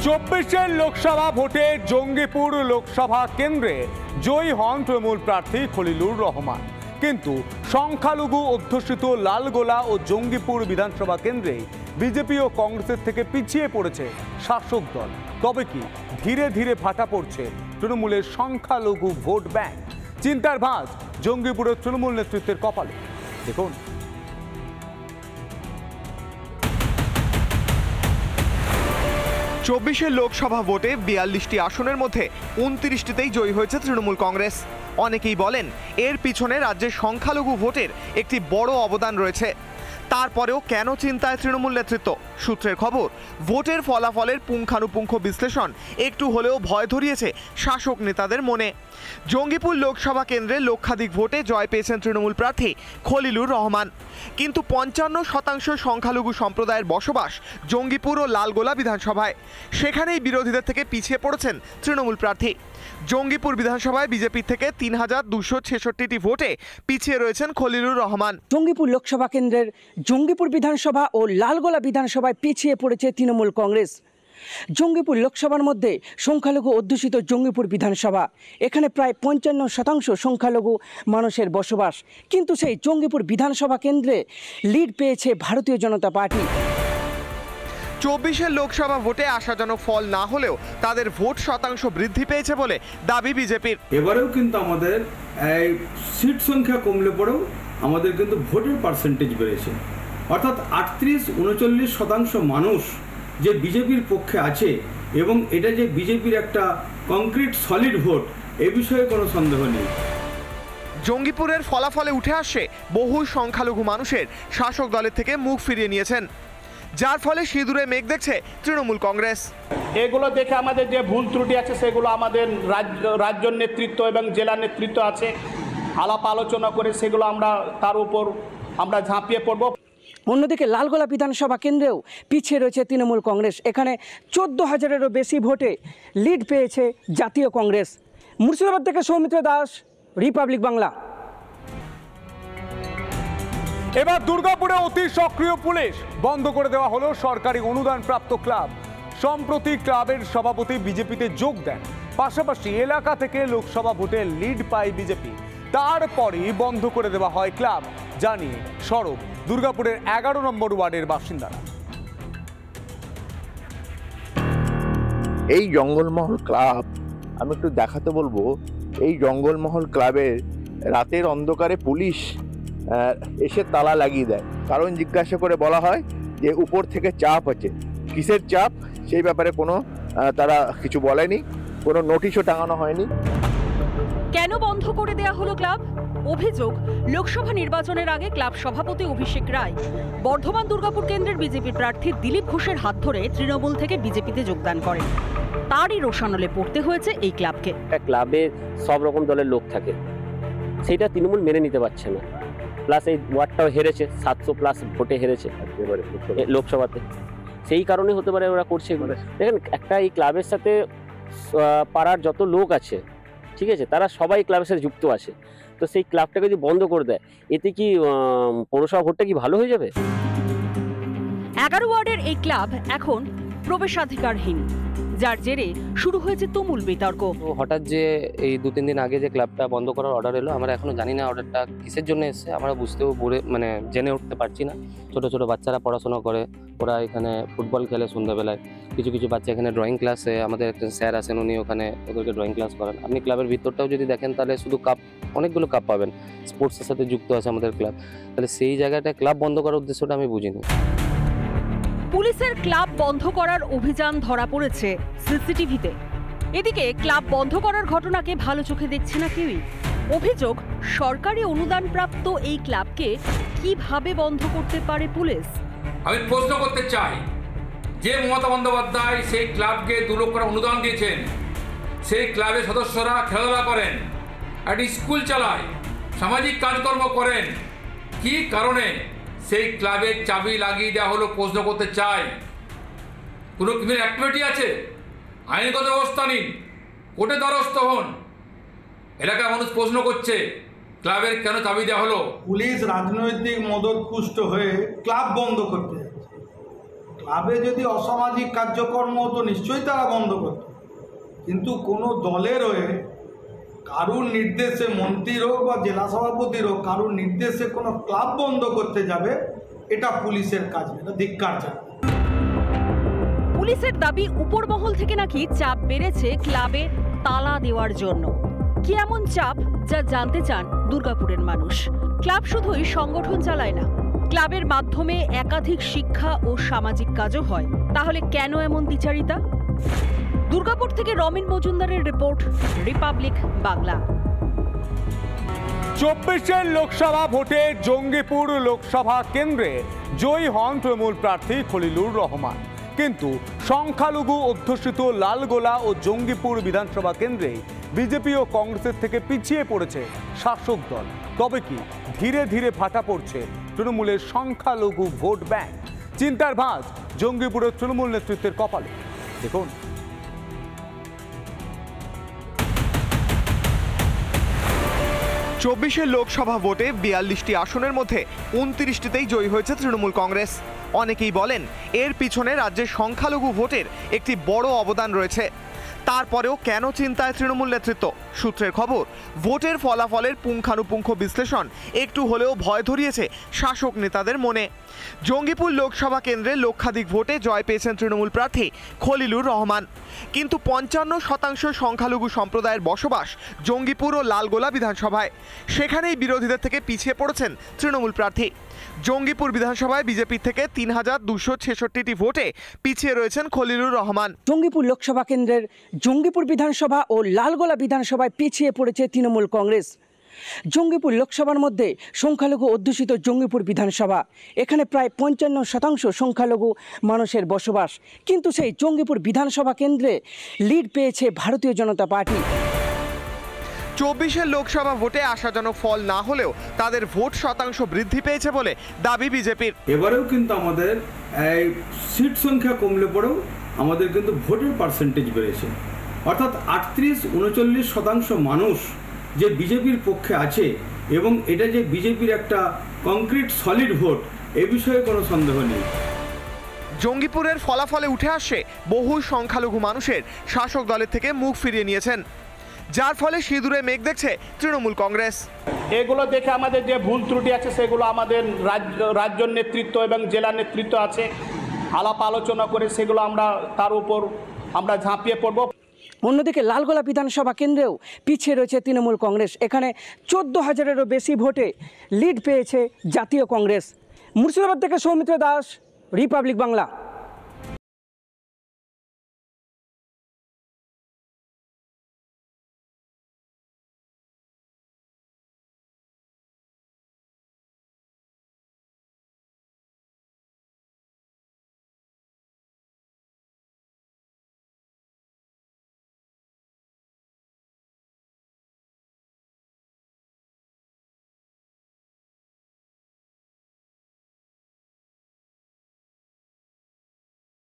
24 লোকসভা ভোটে জঙ্গিপুর লোকসভা কেন্দ্রে জয়ী হন তৃণমূল প্রার্থী খলিলুর রহমান, কিন্তু সংখ্যালঘু অধ্যুষিত লালগোলা ও জঙ্গিপুর বিধানসভা কেন্দ্রে বিজেপি ও কংগ্রেসের থেকে পিছিয়ে পড়েছে শাসক দল। তবে কি ধীরে ধীরে ফাটা পড়ছে তৃণমূলের সংখ্যালঘু ভোট ব্যাংক? চিন্তার ভাঁজ জঙ্গিপুরের তৃণমূল নেতৃত্বের কপালে। দেখুন, 24 লোকসভা ভোটে 42টি আসনের মধ্যে 29টিতেই জয়ী হয়েছে তৃণমূল কংগ্রেস। অনেকেই বলেন এর পিছনে রাজ্যের সংখ্যালঘু ভোটের একটি বড় অবদান রয়েছে। তারপরেও কেন চিন্তায় তৃণমূল নেতৃত্ব? সূত্রের খবর, ভোটের ফলাফলের পুঙ্খানুপুঙ্খ বিশ্লেষণ একটু হলেও ভয় ধরিয়েছে শাসক নেতাদের মনে। জঙ্গিপুর লোকসভা কেন্দ্রে লক্ষাধিক ভোটে জয় পেয়েছেন তৃণমূল প্রার্থী খলিলুর রহমান, কিন্তু 55% সংখ্যালঘু সম্প্রদায়ের বসবাস জঙ্গিপুর ও লালগোলা বিধানসভায়। সেখানেই বিরোধীদের থেকে পিছিয়ে পড়েছেন তৃণমূল প্রার্থী। জঙ্গিপুর বিধানসভায় বিজেপি থেকে 3266টি ভোটে পিছিয়ে রয়েছেন খলিলুর রহমান। জঙ্গিপুর লোকসভা কেন্দ্রের জঙ্গিপুর বিধানসভা ও লালগোলা বিধানসভায় পিছিয়ে পড়েছে তৃণমূল কংগ্রেস। জঙ্গিপুর লোকসভার মধ্যে সংখ্যালঘু অধ্যুষিত জঙ্গিপুর বিধানসভা, এখানে প্রায় 55% সংখ্যালঘু মানুষের বসবাস, কিন্তু সেই জঙ্গিপুর বিধানসভা কেন্দ্রে লিড পেয়েছে ভারতীয় জনতা পার্টি। 24 লোকসভা ভোটে আশাজনক ফল না হলেও তাদের ভোট শতাংশ বৃদ্ধি পেয়েছে বলে দাবি বিজেপির। এবারেও কিন্তু আমাদের সিট সংখ্যা কমলে পড়েও আমাদের কিন্তু ভোটের পার্সেন্টেজ বেড়েছে, অর্থাৎ 38-39% মানুষ যে বিজেপির পক্ষে আছে এবং এটা যে বিজেপির একটা কংক্রিট সলিড ভোট, এ বিষয়ে কোনো সন্দেহ নেই। জঙ্গিপুরের ফলাফলে উঠে আসছে বহু সংখ্যালঘু মানুষের শাসক দলের থেকে মুখ ফিরিয়ে নিয়েছেন, যার ফলে সিঁদুরে মেঘ দেখছে তৃণমূল কংগ্রেস। এগুলো দেখে আমাদের যে ভুল ত্রুটি আছে সেগুলো আমাদের রাজ্য নেতৃত্ব এবং জেলা নেতৃত্ব আছে, আলাপ আলোচনা করে সেগুলো তার উপর আমরা ঝাঁপিয়ে পড়ব। অন্যদিকে লালগোলা বিধানসভা কেন্দ্রেও পিছিয়ে রয়েছে তৃণমূল কংগ্রেস। এখানে 14,000-এরও বেশি ভোটে লিড পেয়েছে জাতীয় কংগ্রেস। মুর্শিদাবাদ থেকে সৌমিত্র দাস, রিপাবলিক বাংলা। এবার দুর্গাপুরে অতি সক্রিয় পুলিশ, বন্ধ করে দেওয়া হলো সরকারি অনুদান প্রাপ্ত ক্লাব। সম্প্রতি ক্লাবের সভাপতি বিজেপিতে যোগ দেন, পাশাপাশি এলাকা থেকে লোকসভা ভোটে লিড পায় বিজেপি। তারপরই বন্ধ করে দেওয়া হয় ক্লাব, জানিয়ে সরব দুর্গাপুরের 11 নম্বর ওয়ার্ডের বাসিন্দারা। এই জঙ্গলমহল ক্লাব, আমি একটু দেখাতে বলবো, এই জঙ্গলমহল ক্লাবের রাতের অন্ধকারে পুলিশ এসে তালা লাগিয়ে দেয়। কারণ জিজ্ঞাসা করে বলা হয় যে উপর থেকে চাপ আছে, কিসের চাপ সেই ব্যাপারে কোনো তারা কিছু বলেনি, কোনো নোটিশও টাঙানো হয়নি। কেন বন্ধ করে দেয়া হলো ক্লাব? অভিযোগ, লোকসভা নির্বাচনের আগে ক্লাব সভাপতি অভিষেক রায় বর্ধমান দুর্গাপুর কেন্দ্রের বিজেপি প্রার্থী দিলীপ ঘোষের হাত ধরে তৃণমূল থেকে বিজেপিতে যোগদান করেন। তারই রোষানলে পড়তে হয়েছে এই ক্লাবকে। ক্লাবে সব রকম দলের লোক থাকে, সেটা তৃণমূল মেনে নিতে পারছে না। প্লাস এই ওয়ার্ডটাও হেরেছে, 700+ ভোটে হেরেছে লোকসভাতে। সেই কারণে হতে পারে ওরা করছে। দেখেন, একটা এই ক্লাবের সাথে পাড়ার যত লোক আছে, ঠিক আছে, তারা সবাই ক্লাবের সাথে যুক্ত আছে। তো সেই ক্লাবটাকে যদি বন্ধ করে দেয়, এতে কি পৌরসভা ভোটটা কি ভালো হয়ে যাবে? 11 ওয়ার্ডের এই ক্লাব এখন প্রবেশাধিকারহীন, যার জেরে শুরু হয়েছে তুমুল বিতর্ক। হঠাৎ যে এই 2-3 দিন আগে যে ক্লাবটা বন্ধ করার অর্ডার এলো, আমরা এখনো জানি না অর্ডারটা কিসের জন্য এসেছে। আমরা বুঝতেও জেনে উঠতে পারছি না। ছোট ছোট বাচ্চারা পড়াশোনা করে, ওরা এখানে ফুটবল খেলে সন্ধ্যাবেলায়। কিছু কিছু বাচ্চা এখানে ড্রয়িং ক্লাসে, আমাদের একটা স্যার আছেন, উনি ওখানে ওদেরকে ড্রয়িং ক্লাস করেন। আপনি ক্লাবের ভিতরটাও যদি দেখেন, তাহলে শুধু কাপ, অনেকগুলো কাপ পাবেন, স্পোর্টসের সাথে যুক্ত আছে আমাদের ক্লাব। তাহলে সেই জায়গাটা ক্লাব বন্ধ করার উদ্দেশ্যটা আমি বুঝিনি। পুলিশের ক্লাব বন্ধ করার অভিযান ধরা পড়েছে সিসিটিভিতে। এদিকে ক্লাব বন্ধ করার ঘটনাকে ভালো চোখে দেখছে না কেউই। অভিযোগ, সরকারি অনুদান প্রাপ্ত এই ক্লাবকে কিভাবে বন্ধ করতে পারে পুলিশ। আমি প্রশ্ন করতে চাই, যে মমতা বন্দ্যোপাধ্যায় সেই ক্লাবকে 2 লক্ষ টাকা অনুদান দিয়েছেন, সেই ক্লাবের সদস্যরা খেলাধুলা করেন, একটা স্কুল চালায়, সামাজিক কাজকর্ম করেন, কি কারণে সেই ক্লাবের চাবি লাগিয়ে দেওয়া হলো? প্রশ্ন করতে চাই। কোনো ক্রিমিনাল অ্যাক্টিভিটি আছে? আইনগত ব্যবস্থা নিন, কোর্টে দ্বারস্থ হন। এলাকার মানুষ প্রশ্ন করছে, ক্লাবের কেন চাবি দেওয়া হলো? পুলিশ রাজনৈতিক মদতপুষ্ট হয়ে ক্লাব বন্ধ করতে যাচ্ছে। ক্লাবে যদি অসামাজিক কার্যকর্ম হতো নিশ্চয়ই তারা বন্ধ করত, কিন্তু কোনো দলের হয়ে কারুর নির্দেশে, মন্ত্রীর হোক বা জেলা সভাপতির হোক, কারুর নির্দেশে কোনো ক্লাব বন্ধ করতে যাবে, এটা পুলিশের কাজ, এটা ধিক্কার জানাই। পুলিশের দাবি উপর মহল থেকে নাকি চাপ বেড়েছে ক্লাবে তালা দেওয়ার জন্য। কি এমন চাপ যা জানতে চান দুর্গাপুরের মানুষ। ক্লাব শুধুই সংগঠন চালায় না, ক্লাবের মাধ্যমে একাধিক শিক্ষা ও সামাজিক কাজও হয়। তাহলে কেন এমন দ্বিচারিতা? দুর্গাপুর থেকে রমেন মজুমদারের রিপোর্ট, রিপাবলিক বাংলা। 24 লোকসভা ভোটে জঙ্গিপুর লোকসভা কেন্দ্রে জয়ী হন তৃণমূল প্রার্থী খলিলুর রহমান, কিন্তু সংখ্যালঘু অধ্যুষিত লালগোলা ও জঙ্গিপুর বিধানসভা কেন্দ্রে বিজেপি ও কংগ্রেসের থেকে পিছিয়ে পড়েছে শাসক দল। তবে কি ধীরে ধীরে ভাটা পড়ছে তৃণমূলের সংখ্যালঘু ভোট ব্যাংক? চিন্তার ভাঁজ জঙ্গিপুরের তৃণমূল নেতৃত্বের কপালে। দেখুন, 24 লোকসভা ভোটে 42টি আসনের মধ্যে 29টিতেই জয়ী হয়েছে তৃণমূল কংগ্রেস। অনেকেই বলেন এর পিছনে রাজ্যের সংখ্যালঘু ভোটের একটি বড় অবদান রয়েছে। তারপরেও কেন চিন্তায় তৃণমূল নেতৃত্ব? সূত্রের খবর, ভোটের ফলাফলের পুঙ্খানুপুঙ্খ বিশ্লেষণ একটু হলেও ভয় ধরিয়েছে শাসক নেতাদের মনে। জঙ্গিপুর লোকসভা কেন্দ্রে লক্ষাধিক ভোটে জয় পেয়েছেন তৃণমূল প্রার্থী খলিলুর রহমান, কিন্তু 55% সংখ্যালঘু সম্প্রদায়ের বসবাস জঙ্গিপুর ও লালগোলা বিধানসভায়। সেখানেই বিরোধীদের থেকে পিছিয়ে পড়েছেন তৃণমূল প্রার্থী। জঙ্গিপুর বিধানসভায় বিজেপির থেকে 3266টি ভোটে পিছিয়ে রয়েছেন খলিলুর রহমান। জঙ্গিপুর লোকসভা কেন্দ্রের জঙ্গিপুর বিধানসভা ও লালগোলা বিধানসভায় পিছিয়ে পড়েছে তৃণমূল কংগ্রেস। জঙ্গিপুর লোকসভার মধ্যে সংখ্যালঘু অধ্যুষিত জঙ্গিপুর বিধানসভা, এখানে প্রায় 55% সংখ্যালঘু মানুষের বসবাস, কিন্তু সেই জঙ্গিপুর বিধানসভা কেন্দ্রে লিড পেয়েছে ভারতীয় জনতা পার্টি। 24 লোকসভা ভোটে আশাজনক ফল না হলেও তাদের ভোট শতাংশ বৃদ্ধি পেয়েছে বলে দাবি বিজেপির। এবারেও কিন্তু আমাদের সিট সংখ্যা কমলে পড়েও আমাদের কিন্তু ভোটের পার্সেন্টেজ বেড়েছে, অর্থাৎ 38-39% মানুষ যে বিজেপির পক্ষে আছে, এবং এটা যে বিজেপির একটা কংক্রিট সলিড ভোট, এ বিষয়ে কোনো সন্দেহ নেই। জঙ্গিপুরের ফলাফলে উঠে আসে বহু সংখ্যালঘু মানুষের শাসক দলের থেকে মুখ ফিরিয়ে নিয়েছেন, যার ফলে সিঁদুরে মেঘ দেখছে তৃণমূল কংগ্রেস। এগুলো দেখে আমাদের যে ভুল ত্রুটি আছে সেগুলো আমাদের রাজ্য নেতৃত্ব এবং জেলা নেতৃত্ব আছে, আলাপ আলোচনা করে সেগুলো আমরা তার উপর আমরা ঝাঁপিয়ে পড়ব। অন্যদিকে লালগোলা বিধানসভা কেন্দ্রেও পিছিয়ে রয়েছে তৃণমূল কংগ্রেস। এখানে 14,000-এরও বেশি ভোটে লিড পেয়েছে জাতীয় কংগ্রেস। মুর্শিদাবাদ থেকে সৌমিত্র দাস, রিপাবলিক বাংলা।